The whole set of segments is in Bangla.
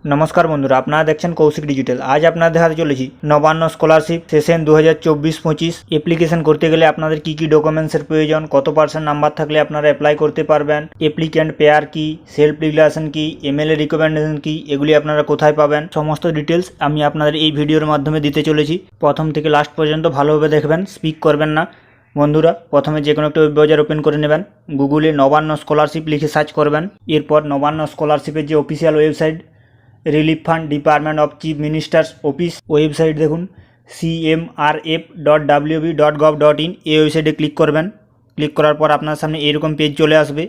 नमस्कार बंधुरा आपनारा देखছেন কৌশিক ডিজিটাল। आज আপনাদের দেখাতে চলেছি নবান্ন স্কলারশিপ সেশন 2024-25 অ্যাপ্লিকেশন করতে গেলে আপনাদের কি কি ডকুমেন্টসের প্রয়োজন, কত পার্সেন্ট নাম্বার থাকলে আপনারা অ্যাপ্লাই করতে পারবেন, অ্যাপ্লিক্যান্ট পেয়ার কি, সেলফ ডিক্লারেশন কি, এমএলএ রিকমেন্ডেশন কি, এগুলি আপনারা কোথায় পাবেন সমস্ত ডিটেলস আমি আপনাদের এই ভিডিওর মাধ্যমে দিতে চলেছি। প্রথম থেকে লাস্ট পর্যন্ত ভালোভাবে দেখবেন, স্কিপ করবেন না। বন্ধুরা প্রথমে যে কোনো একটা ওয়েব ব্রাউজার ওপেন করে নেবেন, গুগলে নবান্ন স্কলারশিপ লিখে সার্চ করবেন। এরপর নবান্ন স্কলারশিপের যে official website relief fund department of chief ministers office website দেখুন cmrf.wb.gov.in এই ওয়েবসাইটে ক্লিক করবেন। ক্লিক করার পর আপনার সামনে এরকম পেজ চলে আসবে।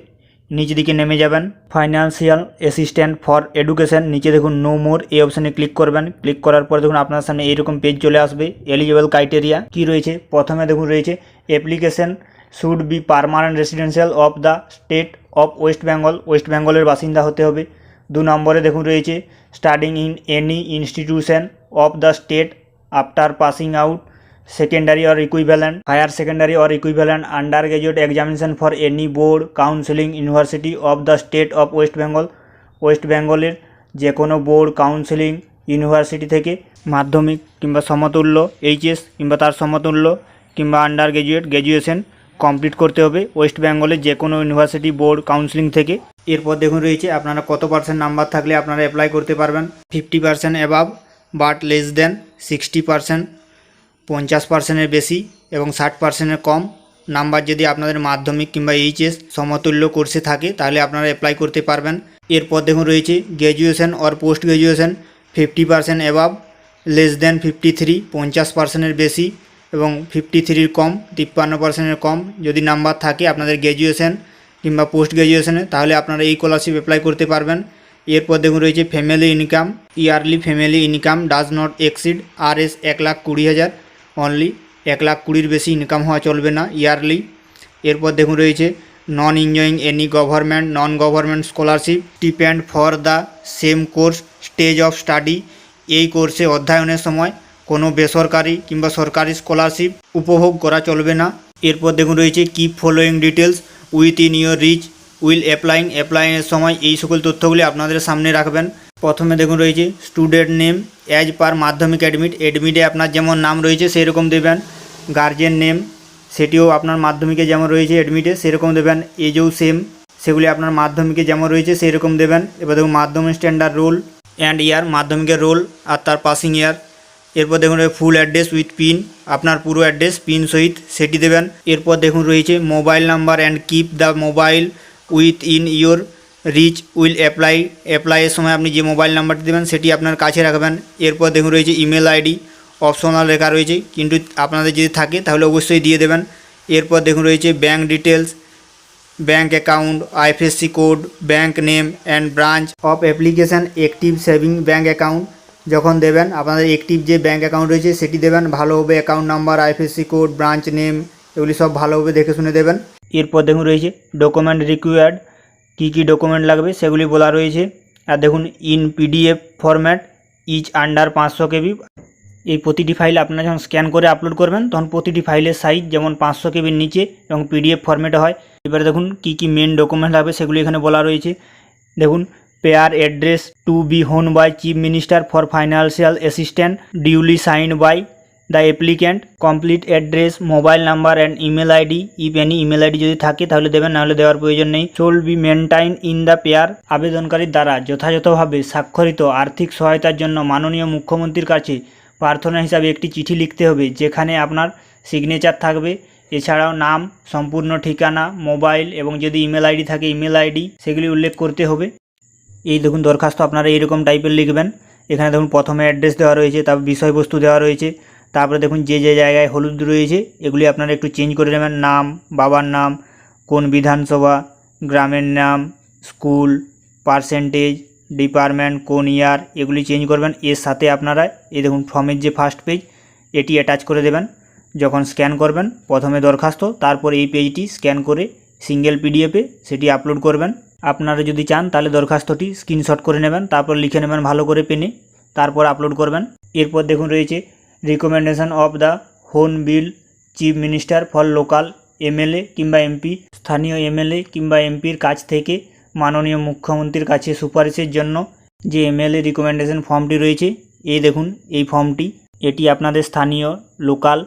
নিচের দিকে নেমে যাবেন, ফাইন্যান্সিয়াল অ্যাসিস্ট্যান্ট ফর এডুকেশন, নিচে দেখুন নো মোর এই অপশানে ক্লিক করবেন। ক্লিক করার পর দেখুন আপনার সামনে এইরকম পেজ চলে আসবে। এলিজিবল ক্রাইটেরিয়া কি রয়েছে, প্রথমে দেখুন রয়েছে application should be permanent residential of the state of West Bengal, West বেঙ্গলের বাসিন্দা হতে হবে। 2 নম্বরে দেখুন রয়েছে studying in any institution of the state after passing out secondary or equivalent, higher secondary or equivalent undergraduate examination for any board counselling university of the state of West Bengal, West বেঙ্গলের যে কোনো বোর্ড কাউন্সিলিং ইউনিভার্সিটি থেকে মাধ্যমিক কিংবা সমতুল্য এইচএস কিংবা তার সমতুল্য কিংবা আন্ডার গ্র্যাজুয়েট গ্র্যাজুয়েশন কমপ্লিট করতে হবে ওয়েস্ট বেঙ্গলের যে কোনো ইউনিভার্সিটি বোর্ড কাউন্সিলিং থেকে। এরপর দেখুন রয়েছে আপনারা কত পার্সেন্ট নাম্বার থাকলে আপনারা অ্যাপ্লাই করতে পারবেন। 50% অ্যাবাভ বাট লেস দেন 60%, 50%-এর বেশি এবং 60%-এর কম নাম্বার যদি আপনাদের মাধ্যমিক কিংবা এইচএস সমতুল্য কোর্সে থাকে তাহলে আপনারা অ্যাপ্লাই করতে পারবেন। এরপর দেখুন রয়েছে graduation or post graduation 50% above less than 53, 50%-এর বেশি এবং 53-এর কম, 53%-এর কম যদি নাম্বার থাকে আপনাদের গ্র্যাজুয়েশন কিংবা পোস্ট গ্র্যাজুয়েশনে তাহলে আপনারা এই স্কলারশিপ অ্যাপ্লাই করতে পারবেন। এরপর দেখুন রয়েছে family income, yearly family income does not exceed RS 1,20,000 only, 1,20,000-এর বেশি ইনকাম হওয়া চলবে না ইয়ারলি। এরপর দেখুন রয়েছে non enjoying any government non government scholarship stipend for the same course stage of study, এই কোর্সে অধ্যয়নের সময় কোনো বেসরকারি কিংবা সরকারি স্কলারশিপ উপভোগ করা চলবে না। এরপর দেখুন রয়েছে keep following details with in your reach will অ্যাপ্লাইংয়ের সময় এই সকল তথ্যগুলি আপনাদের সামনে রাখবেন। প্রথমে দেখুন রয়েছে স্টুডেন্ট নেম অ্যাজ পার মাধ্যমিক অ্যাডমিটে আপনার যেমন নাম রয়েছে সেই রকম দেবেন। গার্জেন নেম সেটিও আপনার মাধ্যমিকে যেমন রয়েছে অ্যাডমিটে সেরকম দেবেন। এজও সেম, সেগুলি আপনার মাধ্যমিকে যেমন রয়েছে সেই রকম দেবেন। এবার দেখুন মাধ্যমিক স্ট্যান্ডার্ড রোল অ্যান্ড ইয়ার, মাধ্যমিকের রোল আর তার পাসিং ইয়ার। এরপর দেখুন ফুল অ্যাড্রেস উইথ পিন, আপনার পুরো অ্যাড্রেস পিন সহিত সেটি দেবেন। এরপর দেখুন রয়েছে mobile number and keep the mobile with in your reach will অ্যাপ্লাইয়ের সময় আপনি যে মোবাইল নাম্বারটি দেবেন সেটি আপনার কাছে রাখবেন। এরপর দেখুন রয়েছে ইমেল আইডি অপশনাল লেখা রয়েছে, কিন্তু আপনাদের যদি থাকে তাহলে অবশ্যই দিয়ে দেবেন। এরপর দেখুন রয়েছে bank details, bank account, IFSC code, bank name and branch of application, active saving bank account যখন দেবেন আপনাদের অ্যাক্টিভ যে ব্যাঙ্ক অ্যাকাউন্ট রয়েছে সেটি দেবেন ভালোভাবে, account number, IFSC code, branch name এগুলি সব ভালোভাবে দেখে শুনে দেবেন। এরপর দেখুন রয়েছে ডকুমেন্ট রিকোয়ার্ড, কী কী ডকুমেন্ট লাগবে সেগুলি বলা রয়েছে। আর দেখুন in PDF format each under 500 KB, এই প্রতিটি ফাইল আপনারা যখন স্ক্যান করে আপলোড করবেন তখন প্রতিটি ফাইলের সাইজ যেমন 500 KBর নিচে এবং PDF ফরম্যাটে হয়। এবারে দেখুন কী কী মেন ডকুমেন্ট লাগবে সেগুলি এখানে বলা রয়েছে। দেখুন prayer address to be hon by chief minister for financial assistant duly signed by the applicant, complete address, mobile number and email ID, if any email ID যদি থাকে তাহলে দেবেন, নাহলে দেওয়ার প্রয়োজন নেই। Shall be maintain in the prayer, আবেদনকারীর দ্বারা যথাযথভাবে স্বাক্ষরিত আর্থিক সহায়তার জন্য মাননীয় মুখ্যমন্ত্রীর কাছে প্রার্থনা হিসাবে একটি চিঠি লিখতে হবে যেখানে আপনার সিগনেচার থাকবে। এছাড়াও নাম, সম্পূর্ণ ঠিকানা, মোবাইল এবং যদি ইমেল আইডি থাকে ইমেল আইডি সেগুলি উল্লেখ করতে হবে। এই দেখুন দরখাস্ত আপনারা এইরকম টাইপের লিখবেন। এখানে দেখুন প্রথমে অ্যাড্রেস দেওয়া রয়েছে, তারপর বিষয়বস্তু দেওয়া রয়েছে, তারপরে দেখুন যে যে জায়গায় হলুদ রয়েছে এগুলি আপনারা একটু চেঞ্জ করে নেবেন। নাম, বাবার নাম, কোন বিধানসভা, গ্রামের নাম, স্কুল, পার্সেন্টেজ, ডিপার্টমেন্ট, কোন ইয়ার, এগুলি চেঞ্জ করবেন। এর সাথে আপনারা এই দেখুন ফর্মের যে ফার্স্ট পেজ এটি অ্যাটাচ করে দেবেন। যখন স্ক্যান করবেন প্রথমে দরখাস্ত, তারপর এই পেজটি স্ক্যান করে সিঙ্গেল PDF সেটি আপলোড করবেন। আপনারা যদি চান তাহলে দরখাস্তটি স্ক্রিনশট করে নেবেন, তারপর লিখে নেবেন ভালো করে পেনে, তারপর আপলোড করবেন। এরপর দেখুন রয়েছে recommendation of the hon'ble chief minister for local MLA কিংবা MP, স্থানীয় MLA কিংবা MPর কাছ থেকে মাননীয় মুখ্যমন্ত্রীর কাছে সুপারিশের জন্য যে এমএলএ রিকমেন্ডেশন ফর্মটি রয়েছে, এই দেখুন এই ফর্মটি, এটি আপনাদের স্থানীয় লোকাল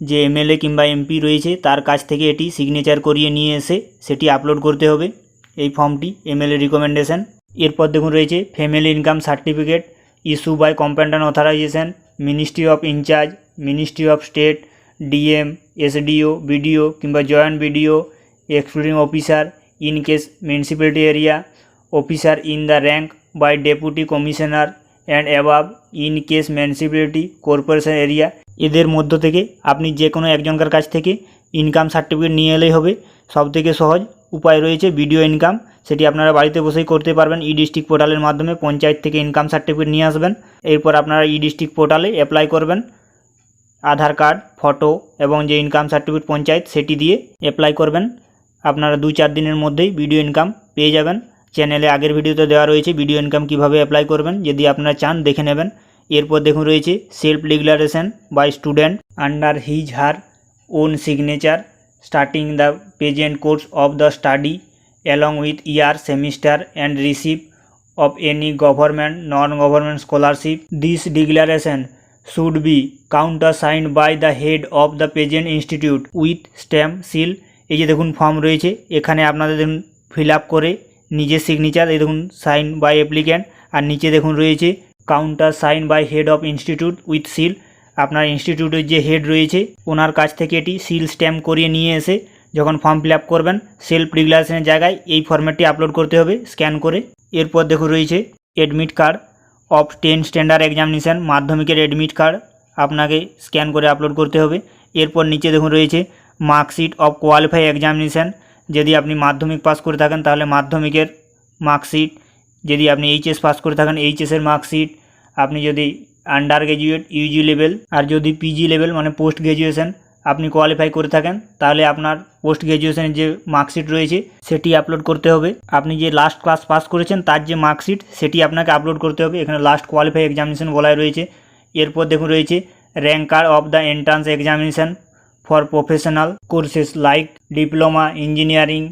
যে এমএলএ কিংবা এমপি রয়েছে তার কাছ থেকে এটি সিগনেচার করিয়ে নিয়ে এসে সেটি আপলোড করতে হবে এই ফর্মটি, এমএলএ রিকমেন্ডেশন। এরপর দেখুন রয়েছে family income certificate issue by competent authorization, ministry of in charge, ministry of state, DM, SDO, BDO কিংবা joint BDO, excluding officer in case municipality area, officer in the rank by deputy commissioner and above in case municipality corporation area. এদের মধ্য থেকে আপনি যে কোনো একজনকার কাছ থেকে ইনকাম সার্টিফিকেট নিয়ে এলেই হবে। সবথেকে সহজ উপায় রয়েছে ভিডিও ইনকাম, সেটি আপনারা বাড়িতে বসেই করতে পারবেন। ই ডিস্ট্রিক্ট পোর্টালের মাধ্যমে পঞ্চায়েত থেকে ইনকাম সার্টিফিকেট নিয়ে আসবেন, এরপর আপনারা ই ডিস্ট্রিক্ট পোর্টালে অ্যাপ্লাই করবেন। আধার কার্ড, ফটো এবং যে ইনকাম সার্টিফিকেট পঞ্চায়েত সেটি দিয়ে অ্যাপ্লাই করবেন। আপনারা 2-4 দিনের মধ্যেই ভিডিও ইনকাম পেয়ে যাবেন। চ্যানেলে আগের ভিডিওতে দেওয়া রয়েছে ভিডিও ইনকাম কিভাবে অ্যাপ্লাই করবেন, যদি আপনারা চান দেখে নেবেন। এরপর দেখুন রয়েছে self declaration by student under his her own signature starting the present course of the study along with year, semester and receive of any government non-government scholarship. This declaration should be countersigned by the head of the present institute with stamp seal. এই যে দেখুন ফর্ম রয়েছে, এখানে আপনাদের দেখুন ফিল আপ করে নিজের সিগনেচার, এই দেখুন সাইন বাই অ্যাপ্লিক্যান্ট, আর নিচে দেখুন রয়েছে countersign by head of institute with seal. আপনার ইনস্টিটিউটের যে হেড রয়েছে ওনার কাছ থেকে এটি সিল স্ট্যাম্প করিয়ে নিয়ে এসে যখন ফর্ম ফিল আপ করবেন সেলফ ডিক্লারেশনের জায়গায় এই ফরম্যাটটি আপলোড করতে হবে স্ক্যান করে। এরপর দেখুন রয়েছে admit card of 10 standard examination, মাধ্যমিকের অ্যাডমিট কার্ড আপনাকে স্ক্যান করে আপলোড করতে হবে। এরপর নিচে দেখুন রয়েছে মার্কশিট অফ কোয়ালিফাই এক্সামিনেশান, যদি আপনি মাধ্যমিক পাস করে থাকেন তাহলে মাধ্যমিকের মার্কশিট, যদি আপনি এইচএস পাস করে থাকেন এইচএসের মার্কশিট, আপনি যদি আন্ডার গ্র্যাজুয়েট ইউজি লেভেল আর যদি পিজি লেভেল মানে পোস্ট গ্র্যাজুয়েশন আপনি কোয়ালিফাই করে থাকেন তাহলে আপনার পোস্ট গ্র্যাজুয়েশনের যে মার্কশিট রয়েছে সেটি আপলোড করতে হবে। আপনি যে লাস্ট ক্লাস পাস করেছেন তার যে মার্কশিট সেটি আপনাকে আপলোড করতে হবে, এখানে লাস্ট কোয়ালিফাই এক্সামিনেশন বলাই রয়েছে। এরপর দেখুন রয়েছে rank card of the entrance examination for professional courses like diploma, engineering,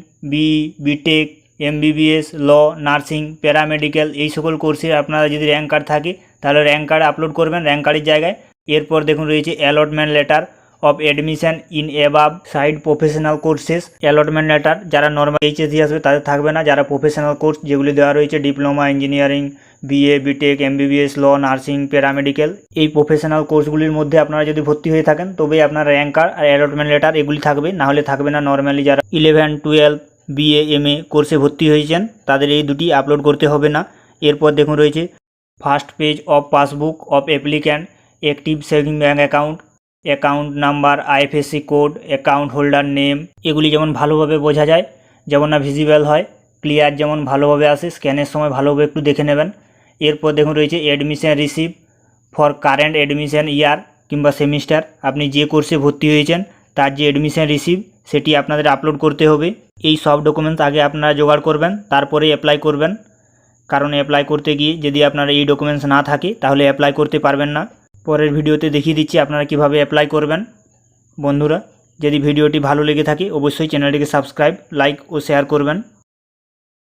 BTech, MBBS, law, nursing, paramedical, এই সকল কোর্সে আপনারা যদি র্যাঙ্ক কার্ড থাকে তাহলে র্যাঙ্ক কার্ড আপলোড করবেন র্যাঙ্ক কার্ডের জায়গায়। এরপর দেখুন রয়েছে allotment letter of admission in above side professional courses. Allotment letter যারা নর্মাল এইচএস দিয়ে আসবে তাদের থাকবে না, যারা প্রফেশনাল কোর্স যেগুলি দেওয়া রয়েছে diploma, engineering, BA, BTech, MBBS, law, nursing, paramedical, এই প্রফেশনাল কোর্সগুলির মধ্যে আপনারা যদি ভর্তি হয়ে থাকেন তবেই আপনার র্যাঙ্ক কার্ড আর অ্যালটমেন্ট লেটার এগুলি থাকবে, না হলে থাকবে না। নর্মালি যারা 11, 12, বিএ, এমএ কোর্সে ভর্তি হয়েছেন তাদের এই দুটি আপলোড করতে হবে না। এরপর দেখুন রয়েছে first page of passbook of applicant, active saving bank account, account number, IFSC code, account holder name, এগুলি যেমন ভালোভাবে বোঝা যায়, যেমন না ভিজিবল হয়, ক্লিয়ার যেমন ভালোভাবে আসে, স্ক্যানের সময় ভালোভাবে একটু দেখে নেবেন। এরপর দেখুন রয়েছে admission receive for current admission year কিংবা সেমিস্টার, আপনি যে কোর্সে ভর্তি হয়েছেন তার যে অ্যাডমিশন রিসিভ সেটি আপনাদের আপলোড করতে হবে। এই সব ডকুমেন্টস আগে আপনারা জোগাড় করবেন তারপরে অ্যাপ্লাই করবেন, কারণ অ্যাপ্লাই করতে গিয়ে যদি আপনার এই ডকুমেন্টস না থাকে তাহলে অ্যাপ্লাই করতে পারবেন না। পরের ভিডিওতে দেখিয়ে দিচ্ছি আপনারা কিভাবে অ্যাপ্লাই করবেন। বন্ধুরা, যদি ভিডিওটি ভালো লেগে থাকে অবশ্যই চ্যানেলটিকে সাবস্ক্রাইব, লাইক ও শেয়ার করবেন।